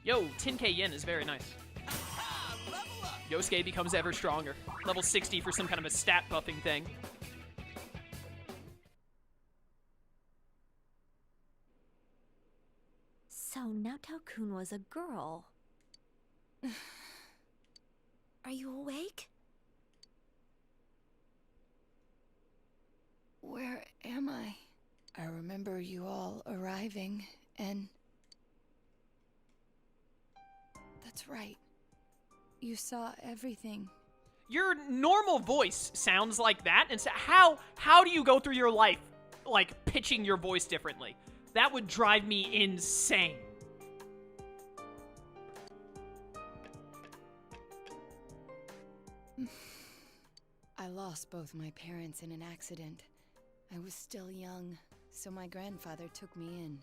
Yo, 10k yen is very nice. Yosuke becomes ever stronger. Level 60 for some kind of a stat buffing thing. So Naoto-kun was a girl. Are you awake? Where am I? I remember you all arriving, and... That's right. You saw everything. Your normal voice sounds like that, and so how do you go through your life, like, pitching your voice differently? That would drive me insane. I lost both my parents in an accident. I was still young, so my grandfather took me in.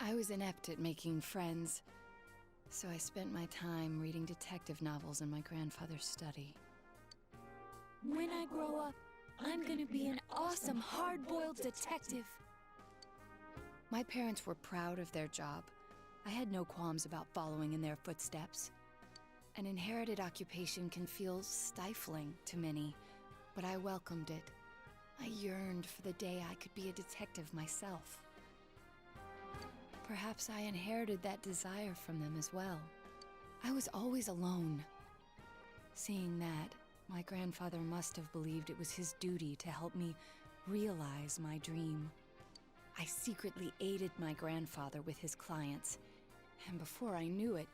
I was inept at making friends, so I spent my time reading detective novels in my grandfather's study. When I grow up, I'm gonna be an awesome hard-boiled detective. My parents were proud of their job. I had no qualms about following in their footsteps. An inherited occupation can feel stifling to many, but I welcomed it. I yearned for the day I could be a detective myself. Perhaps I inherited that desire from them as well. I was always alone. Seeing that, my grandfather must have believed it was his duty to help me realize my dream. I secretly aided my grandfather with his clients, and before I knew it,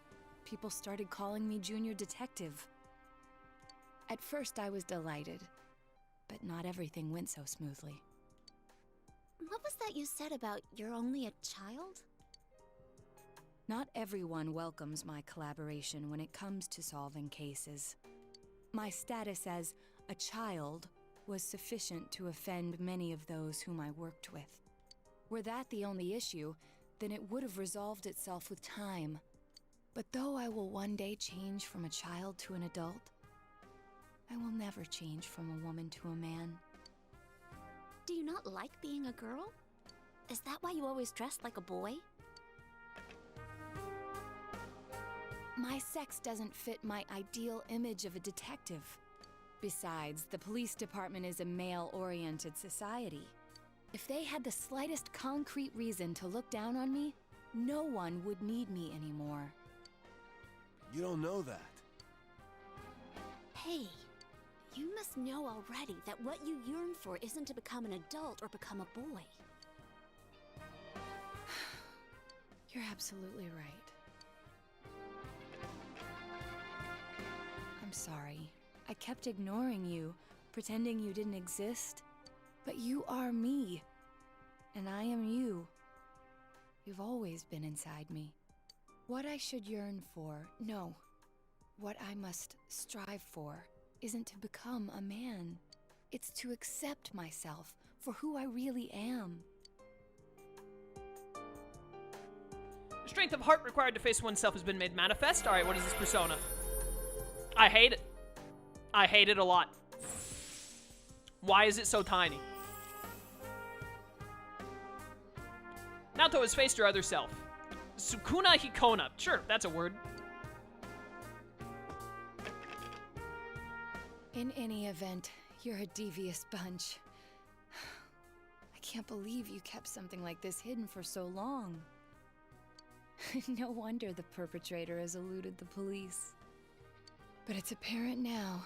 people started calling me Junior Detective. At first I was delighted, but not everything went so smoothly. What was that you said about you're only a child? Not everyone welcomes my collaboration when it comes to solving cases. My status as a child was sufficient to offend many of those whom I worked with. Were that the only issue, then it would have resolved itself with time. But though I will one day change from a child to an adult, I will never change from a woman to a man. Do you not like being a girl? Is that why you always dressed like a boy? My sex doesn't fit my ideal image of a detective. Besides, the police department is a male-oriented society. If they had the slightest concrete reason to look down on me, no one would need me anymore. You don't know that. Hey, you must know already that what you yearn for isn't to become an adult or become a boy. You're absolutely right. I'm sorry. I kept ignoring you, pretending you didn't exist. But you are me, and I am you. You've always been inside me. What I should yearn for, no. What I must strive for, isn't to become a man. It's to accept myself for who I really am. The strength of heart required to face oneself has been made manifest. Alright, what is this persona? I hate it. I hate it a lot. Why is it so tiny? Naoto has faced her other self. Sukuna Hikona. Sure, that's a word. In any event, you're a devious bunch. I can't believe you kept something like this hidden for so long. No wonder the perpetrator has eluded the police. But it's apparent now,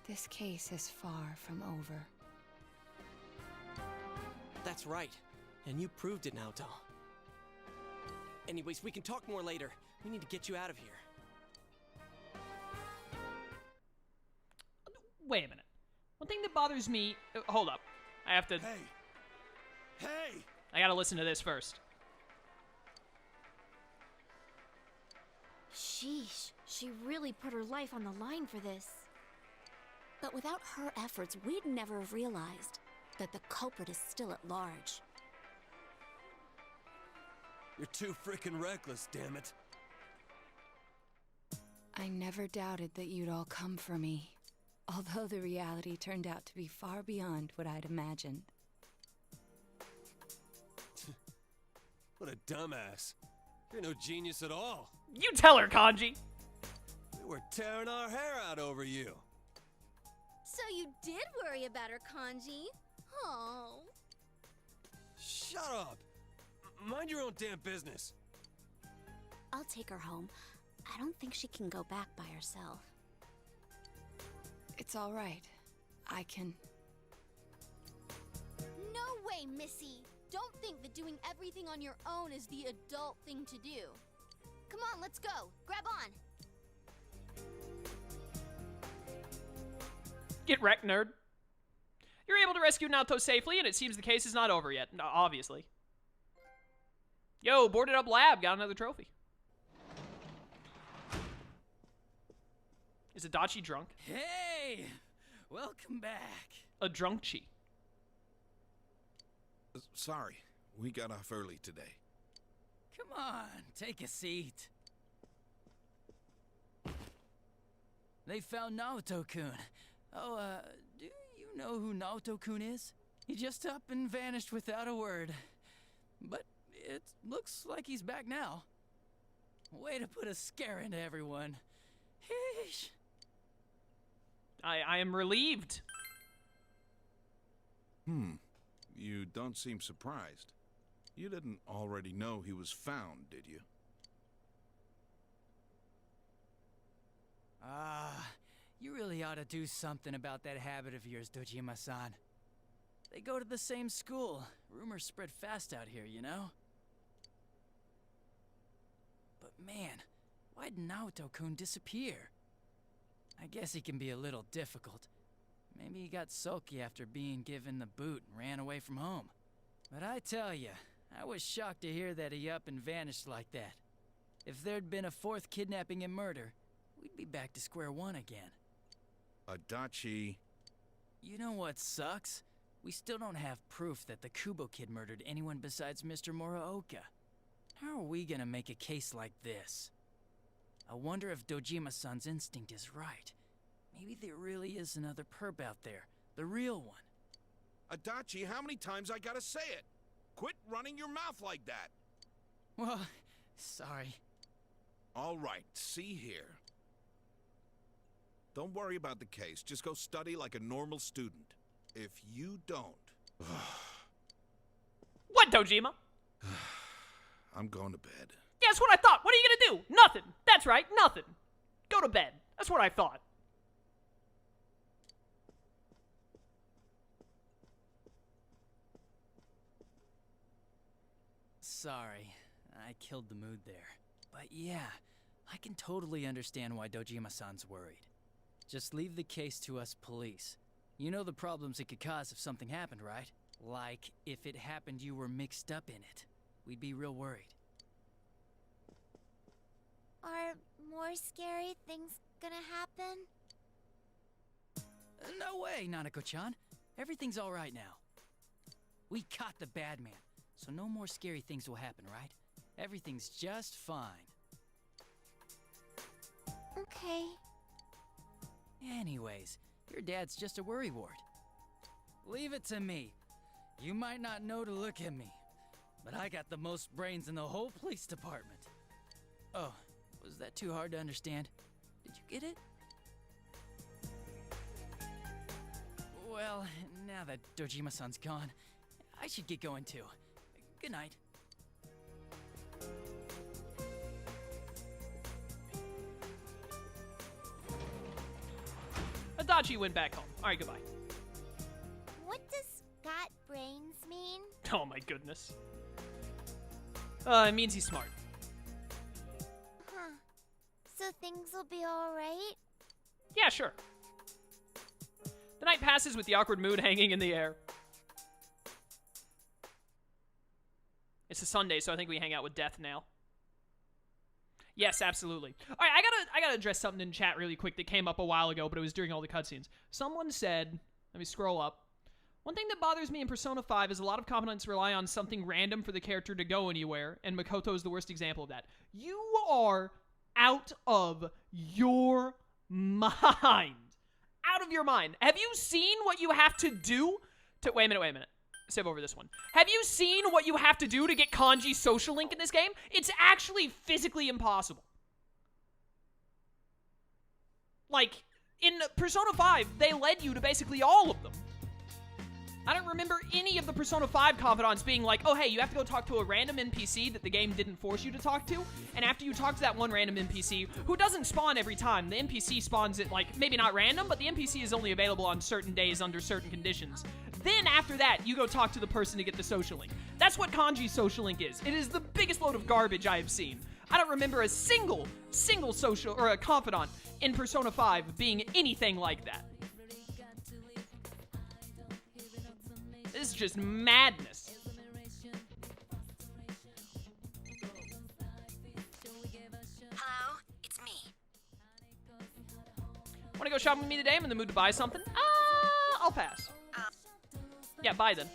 this case is far from over. That's right. And you proved it, Naoto. Anyways, we can talk more later. We need to get you out of here. Wait a minute. One thing that bothers me... hold up. I have to... Hey! Hey! I gotta listen to this first. Sheesh, she really put her life on the line for this. But without her efforts, we'd never have realized that the culprit is still at large. You're too frickin' reckless, damn it. I never doubted that you'd all come for me, although the reality turned out to be far beyond what I'd imagined. What a dumbass. You're no genius at all. You tell her, Kanji. We were tearing our hair out over you. So you did worry about her, Kanji? Oh. Shut up. Mind your own damn business. I'll take her home. I don't think she can go back by herself. It's all right. I can... No way, Missy! Don't think that doing everything on your own is the adult thing to do. Come on, let's go. Grab on. Get wrecked, nerd. You're able to rescue Naoto safely, and it seems the case is not over yet, obviously. Yo, boarded up lab, got another trophy. Is Adachi drunk? Hey! Welcome back. A drunk Chie. Sorry, we got off early today. Come on, take a seat. They found Naoto-kun. Oh, do you know who Naoto-kun is? He just up and vanished without a word. But it looks like he's back now. Way to put a scare into everyone. Heesh. I am relieved. You don't seem surprised. You didn't already know he was found, did you? You really ought to do something about that habit of yours, Dojima-san. They go to the same school. Rumors spread fast out here, you know? But man, why'd Naoto-kun disappear? I guess he can be a little difficult. Maybe he got sulky after being given the boot and ran away from home. But I tell ya, I was shocked to hear that he up and vanished like that. If there'd been a fourth kidnapping and murder, we'd be back to square one again. Adachi... You know what sucks? We still don't have proof that the Kubo kid murdered anyone besides Mr. Muraoka. How are we gonna make a case like this? I wonder if Dojima-san's instinct is right. Maybe there really is another perp out there. The real one. Adachi, how many times I gotta say it? Quit running your mouth like that! Well, sorry. All right, see here. Don't worry about the case. Just go study like a normal student. If you don't... What, Dojima? I'm going to bed. Yeah, that's what I thought. What are you gonna do? Nothing. That's right, nothing. Go to bed. That's what I thought. Sorry, I killed the mood there. But yeah, I can totally understand why Dojima-san's worried. Just leave the case to us police. You know the problems it could cause if something happened, right? Like, if it happened you were mixed up in it. We'd be real worried. Are more scary things gonna happen? No way, Nanako-chan. Everything's all right now. We caught the bad man, so no more scary things will happen, right? Everything's just fine. Okay. Anyways, your dad's just a worrywart. Leave it to me. You might not know to look at me, but I got the most brains in the whole police department. Oh, was that too hard to understand? Did you get it? Well, now that Dojima-san's gone, I should get going too. Good night. Adachi went back home. Alright, goodbye. What does got brains mean? Oh my goodness. It means he's smart. Huh. So things will be alright? Yeah, sure. The night passes with the awkward mood hanging in the air. It's a Sunday, so I think we hang out with Death now. Yes, absolutely. All right, I gotta address something in chat really quick that came up a while ago, but it was during all the cutscenes. Someone said, let me scroll up. One thing that bothers me in Persona 5 is a lot of components rely on something random for the character to go anywhere, and Makoto is the worst example of that. You are out of your mind. Out of your mind. Have you seen what you have to do to... Wait a minute. save over this one. Have you seen what you have to do to get kanji social link in this game? It's actually physically impossible. Like, in Persona 5, they led you to basically all of them. I don't remember any of the Persona 5 confidants being like, oh, hey, you have to go talk to a random NPC that the game didn't force you to talk to, and after you talk to that one random NPC, who doesn't spawn every time, the NPC spawns it, like, maybe not random, but the NPC is only available on certain days under certain conditions. Then, after that, you go talk to the person to get the social link. That's what kanji social link is. It is the biggest load of garbage I have seen. I don't remember a single social, or a confidant in Persona 5 being anything like that. This is just madness. Hello, it's me. Want to go shopping with me today? I'm in the mood to buy something. I'll pass. Yeah, bye then.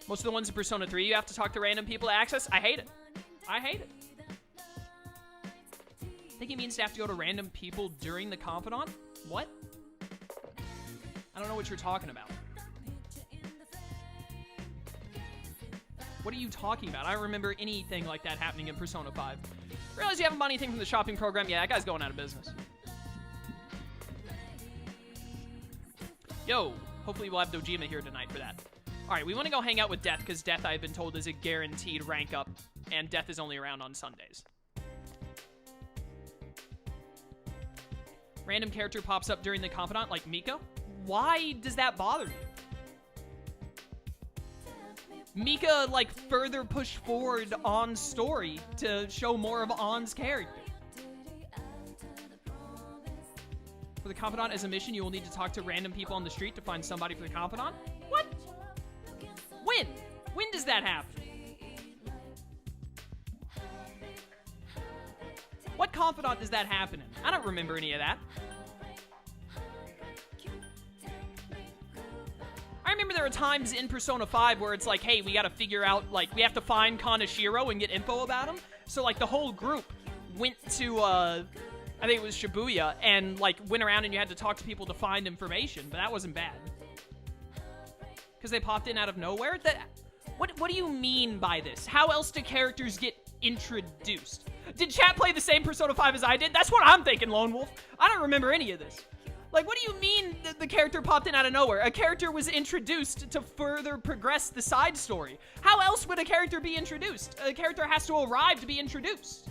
Most of the ones in Persona 3, you have to talk to random people to access. I hate it. I hate it. I think he means to have to go to random people during the confidant? What? I don't know what you're talking about. What are you talking about? I don't remember anything like that happening in Persona 5. Realize you haven't bought anything from the shopping program? Yeah, that guy's going out of business. Yo, hopefully we'll have Dojima here tonight for that. Alright, we want to go hang out with Death, because Death, I've been told, is a guaranteed rank up, and Death is only around on Sundays. Random character pops up during the confidant, like Miko. Why does that bother you? Mika, like, further pushed forward Ann's story to show more of Ann's character. For the confidant as a mission, you will need to talk to random people on the street to find somebody for the confidant? What? When? When does that happen? What confidant does that happen in? I don't remember any of that. I remember there were times in Persona 5 where it's like, hey, we gotta figure out, like, we have to find Kaneshiro and get info about him. So, like, the whole group went to, I think it was Shibuya, and, like, went around and you had to talk to people to find information, but that wasn't bad. Because they popped in out of nowhere? What do you mean by this? How else do characters get introduced? Did chat play the same Persona 5 as I did? That's what I'm thinking, Lone Wolf. I don't remember any of this. Like, what do you mean the character popped in out of nowhere? A character was introduced to further progress the side story. How else would a character be introduced? A character has to arrive to be introduced.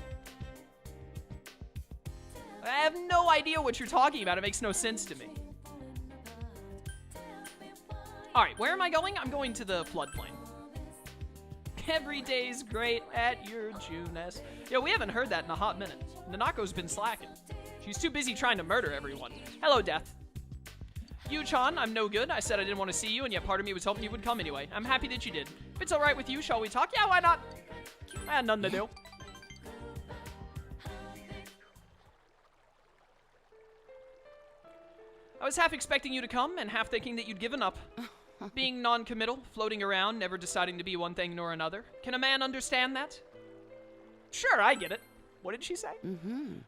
I have no idea what you're talking about. It makes no sense to me. Alright, where am I going? I'm going to the floodplain. Every day's great at your Juness. Yo, we haven't heard that in a hot minute. Nanako's been slacking. She's too busy trying to murder everyone. Hello, Death. Yu-chan, I'm no good. I said I didn't want to see you, and yet part of me was hoping you would come anyway. I'm happy that you did. If it's alright with you, shall we talk? Yeah, why not? I had nothing to do. I was half expecting you to come, and half thinking that you'd given up. Being non-committal, floating around, never deciding to be one thing nor another. Can a man understand that? Sure, I get it. What did she say?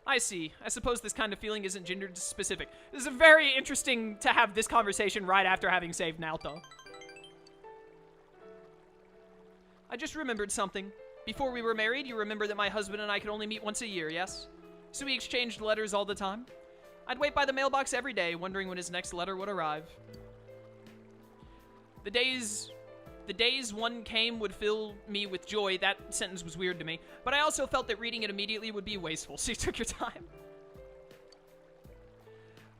I see. I suppose this kind of feeling isn't gender-specific. This is very interesting to have this conversation right after having saved Naoto. I just remembered something. Before we were married, you remember that my husband and I could only meet once a year, yes? So we exchanged letters all the time. I'd wait by the mailbox every day, wondering when his next letter would arrive. The days one came would fill me with joy. That sentence was weird to me. But I also felt that reading it immediately would be wasteful, so you took your time.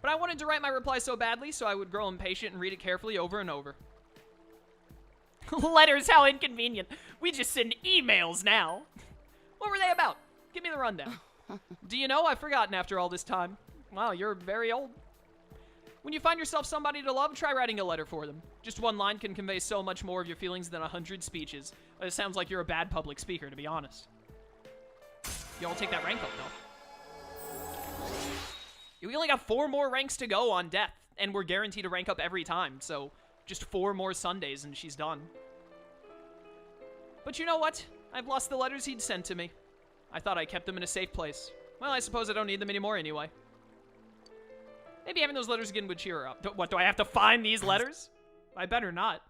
But I wanted to write my reply so badly, so I would grow impatient and read it carefully over and over. Letters, how inconvenient. We just send emails now. What were they about? Give me the rundown. Do you know, I've forgotten after all this time. Wow, you're very old. When you find yourself somebody to love, try writing a letter for them. Just one line can convey so much more of your feelings than 100 speeches. It sounds like you're a bad public speaker, to be honest. You all take that rank up, though. We only got 4 more ranks to go on Death, and we're guaranteed to rank up every time, so just 4 more Sundays and she's done. But you know what? I've lost the letters he'd sent to me. I thought I kept them in a safe place. Well, I suppose I don't need them anymore anyway. Maybe having those letters again would cheer her up. What, do I have to find these letters? I better not.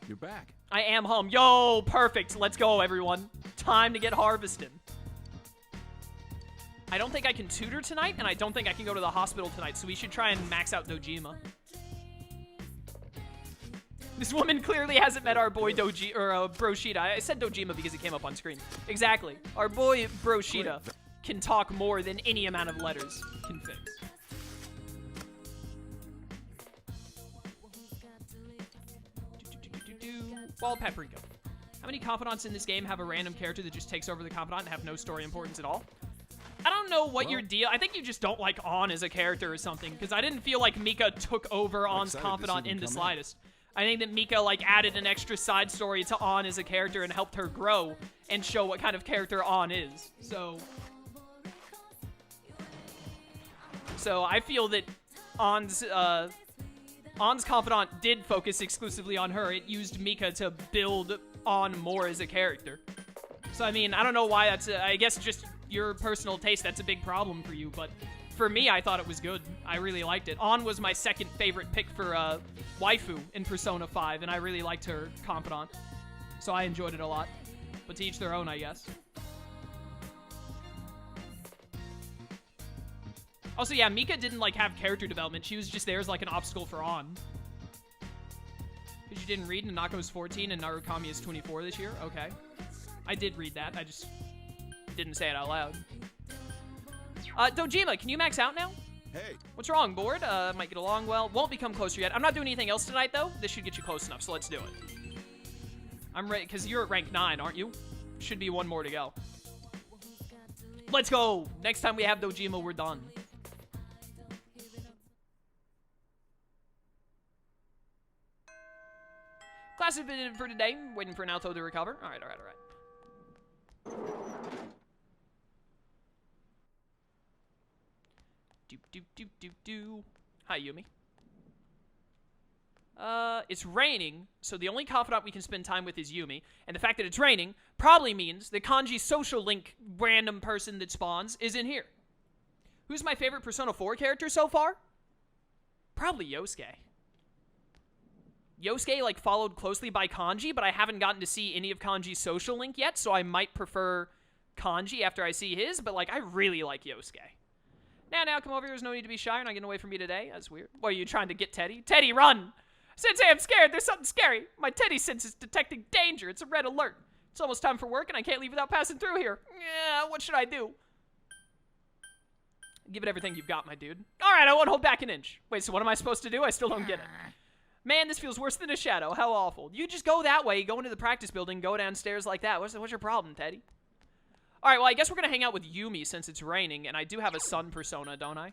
You're back. I am home. Yo, perfect. Let's go, everyone. Time to get harvested. I don't think I can tutor tonight, and I don't think I can go to the hospital tonight, so we should try and max out Dojima. This woman clearly hasn't met our boy Broshita. I said Dojima because it came up on screen. Exactly. Our boy Broshita can talk more than any amount of letters can fix. Wall Paprika. How many confidants in this game have a random character that just takes over the confidant and have no story importance at all? I don't know what your deal. I think you just don't like On as a character or something, because I didn't feel like Mika took over On's confidant in the slightest. I think that Mika like added an extra side story to On as a character and helped her grow and show what kind of character On is. So I feel that On's confidant did focus exclusively on her. It used Mika to build On more as a character. So I mean, I don't know why that's. I guess just your personal taste. That's a big problem for you, but for me, I thought it was good. I really liked it. On was my second favorite pick for waifu in Persona 5, and I really liked her confidant. So I enjoyed it a lot. But to each their own, I guess. Also, yeah, Mika didn't, like, have character development. She was just there as, like, an obstacle for On. Because you didn't read Nanako's 14 and Narukami is 24 this year? Okay. I did read that. I just didn't say it out loud. Dojima, can you max out now? Hey. What's wrong, bored? Might get along well. Won't become closer yet. I'm not doing anything else tonight, though. This should get you close enough, so let's do it. I'm ready, because you're at rank 9, aren't you? Should be one more to go. Let's go! Next time we have Dojima, we're done. Class has been in for today. Waiting for Naoto to recover. Alright. Do. Hi, Yumi. It's raining, so the only confidant we can spend time with is Yumi. And the fact that it's raining probably means the Kanji social link random person that spawns is in here. Who's my favorite Persona 4 character so far? Probably Yosuke. Yosuke, like, followed closely by Kanji, but I haven't gotten to see any of Kanji's social link yet, so I might prefer Kanji after I see his, but, like, I really like Yosuke. Now, come over here. There's no need to be shy. You're not getting away from me today. That's weird. What, are you trying to get Teddie? Teddie, run! Sensei, I'm scared. There's something scary. My Teddie sense is detecting danger. It's a red alert. It's almost time for work, and I can't leave without passing through here. Yeah, what should I do? Give it everything you've got, my dude. All right, I won't hold back an inch. Wait, so what am I supposed to do? I still don't get it. Man, this feels worse than a shadow. How awful. You just go that way, go into the practice building, go downstairs like that. What's your problem, Teddie? All right, well, I guess we're going to hang out with Yumi since it's raining, and I do have a sun persona, don't I?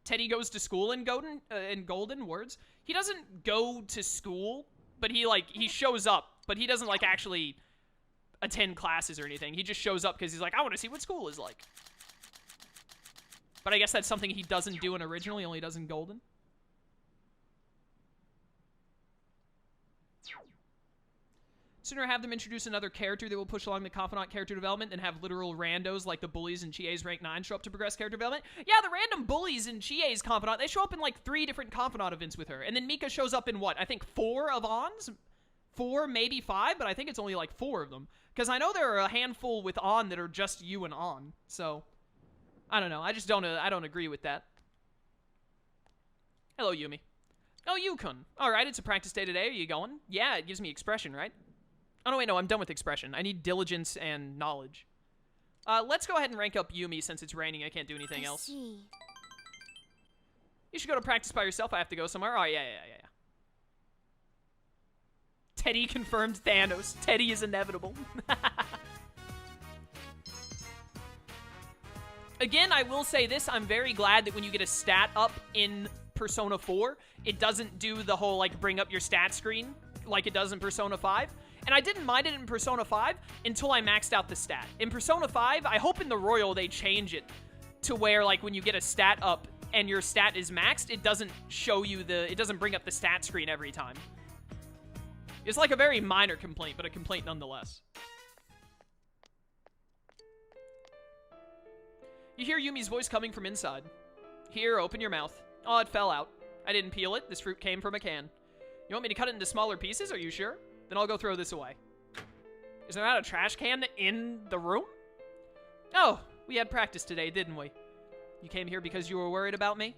Teddie goes to school in Golden words. He doesn't go to school, but he shows up, but he doesn't, like, actually attend classes or anything. He just shows up because he's like, I want to see what school is like. But I guess that's something he doesn't do in Original, he only does in Golden. Sooner have them introduce another character that will push along the confidant character development than have literal randos like the bullies in Chie's rank 9 show up to progress character development. Yeah, the random bullies in Chie's confidant, they show up in like 3 different confidant events with her. And then Mika shows up in what? I think 4 of On's? 4, maybe 5, but I think it's only like 4 of them. Because I know there are a handful with On that are just you and On. So, I don't know. I don't agree with that. Hello, Yumi. Oh, Yukun. Alright, it's a practice day today. Are you going? Yeah, it gives me expression, right? Oh, no, wait, no, I'm done with expression. I need diligence and knowledge. Let's go ahead and rank up Yumi since it's raining. I can't do anything else. See. You should go to practice by yourself. I have to go somewhere. Oh, yeah. Teddie confirmed Thanos. Teddie is inevitable. Again, I will say this. I'm very glad that when you get a stat up in Persona 4, it doesn't do the whole, like, bring up your stat screen like it does in Persona 5. And I didn't mind it in Persona 5 until I maxed out the stat. In Persona 5, I hope in the Royal they change it to where, like, when you get a stat up and your stat is maxed, it doesn't show you it doesn't bring up the stat screen every time. It's like a very minor complaint, but a complaint nonetheless. You hear Yumi's voice coming from inside. Here, open your mouth. Oh, it fell out. I didn't peel it. This fruit came from a can. You want me to cut it into smaller pieces? Are you sure? Then I'll go throw this away. Is there not a trash can in the room? Oh, we had practice today, didn't we? You came here because you were worried about me?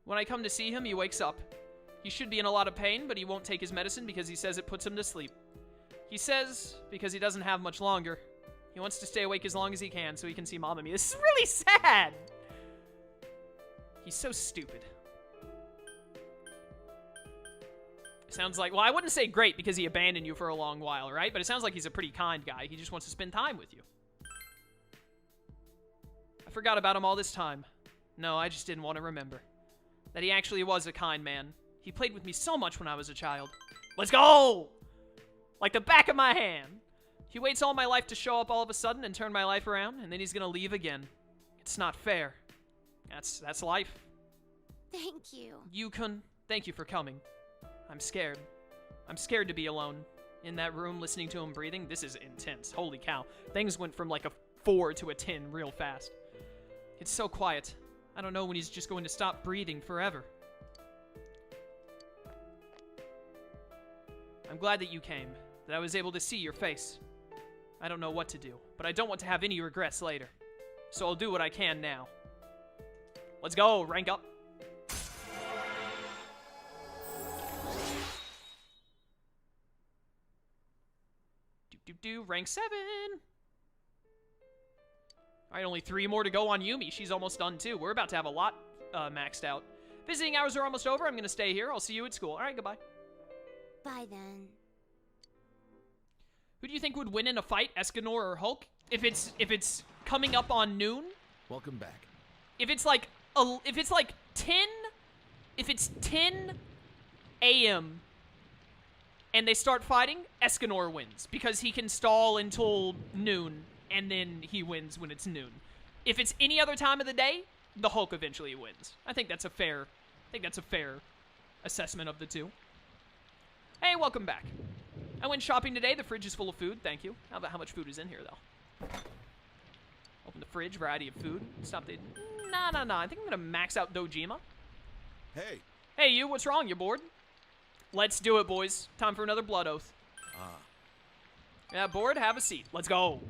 When I come to see him, he wakes up. He should be in a lot of pain, but he won't take his medicine because he says it puts him to sleep. He says because he doesn't have much longer. He wants to stay awake as long as he can so he can see Mom and me. This is really sad! He's so stupid. Sounds like, well, I wouldn't say great because he abandoned you for a long while, right? But it sounds like he's a pretty kind guy. He just wants to spend time with you. I forgot about him all this time. No, I just didn't want to remember. That he actually was a kind man. He played with me so much when I was a child. Let's go! Like the back of my hand. He waits all my life to show up all of a sudden and turn my life around, and then he's gonna leave again. It's not fair. That's life. Thank you. Yukun, thank you for coming. I'm scared. I'm scared to be alone. In that room, listening to him breathing, this is intense. Holy cow. Things went from like a 4 to a 10 real fast. It's so quiet. I don't know when he's just going to stop breathing forever. I'm glad that you came, that I was able to see your face. I don't know what to do, but I don't want to have any regrets later. So I'll do what I can now. Let's go, rank up. Rank 7. Alright, only 3 more to go on Yumi. She's almost done too. We're about to have a lot maxed out. Visiting hours are almost over. I'm gonna stay here. I'll see you at school. Alright, goodbye. Bye then. Who do you think would win in a fight, Escanor or Hulk? If it's coming up on noon? Welcome back. If it's like 10 a.m. and they start fighting, Escanor wins because he can stall until noon and then he wins when it's noon. If it's any other time of the day, the Hulk eventually wins. I think that's a fair assessment of the two. Hey, welcome back. I went shopping today. The fridge is full of food. Thank you. How about how much food is in here, though? Open the fridge. Variety of food. Stop the... Nah. I think I'm going to max out Dojima. Hey. Hey, you. What's wrong? You bored? Let's do it, boys. Time for another blood oath. Yeah, bored? Have a seat. Let's go.